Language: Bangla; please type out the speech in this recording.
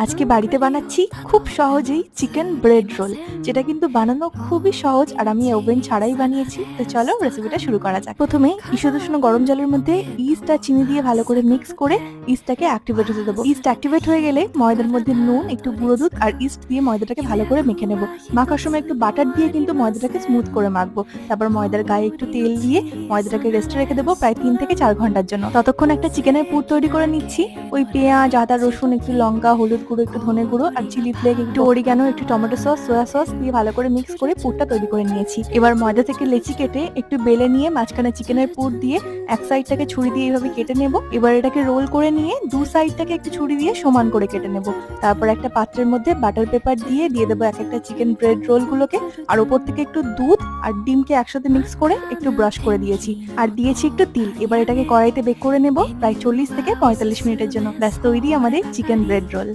আজকে বাড়িতে বানাচ্ছি খুব সহজেই চিকেন ব্রেড রোল, যেটা কিন্তু বানানো খুবই সহজ আর আমি ওভেন ছাড়াই বানিয়েছি। তো চলো রেসিপিটা শুরু করা যাক। প্রথমে ঈষৎ উষ্ণ গরম জলের মধ্যে ইস্ট আর চিনি দিয়ে ভালো করে মিক্স করে ইস্টটাকে অ্যাক্টিভেট হতে দেবো। ইস্ট অ্যাক্টিভেট হয়ে গেলে ময়দার মধ্যে নুন, একটু গুঁড়ো দুধ আর ইস্ট দিয়ে ময়দাটাকে ভালো করে মেখে নেবো। মাখার সময় একটু বাটার দিয়ে কিন্তু ময়দাটাকে স্মুথ করে মাখবো। তারপর ময়দার গায়ে একটু তেল দিয়ে ময়দাটাকে রেস্টে রেখে দেবো প্রায় 3 থেকে 4 ঘন্টার জন্য। ততক্ষণ একটা চিকেনের পুর তৈরি করে নিচ্ছি। ওই পেঁয়াজ, আদা, রসুন, একটু লঙ্কা, হলুদ গুঁড়ো, একটু ধনে গুঁড়ো আর চিলি ফ্লেক, একটু অরিগানো, একটু টমেটো সস, সোয়া সস দিয়ে ভালো করে মিক্স করে পুরটা তৈরি করে নিয়েছি। এবার ময়দা থেকে লেচি কেটে একটু বেলে নিয়ে মাঝখানে চিকেনের পুর দিয়ে এক সাইডটাকে ছুরি দিয়ে এইভাবে কেটে নেব। এবার এটাকে রোল করে নিয়ে দু সাইডটাকে একটু ছুরি দিয়ে সমান করে কেটে নেব। তারপর একটা পাত্রের মধ্যে বাটার পেপার দিয়ে দেবো এক একটা চিকেন ব্রেড রোল গুলোকে, আর ওপর থেকে একটু দুধ আর ডিমকে একসাথে মিক্স করে একটু ব্রাশ করে দিয়েছি, আর দিয়েছি একটু তিল। এবার এটাকে কড়াইতে বেক করে নেব প্রায় 40 থেকে 45 মিনিটের জন্য। ব্যাস তৈরি আমাদের চিকেন ব্রেড রোল।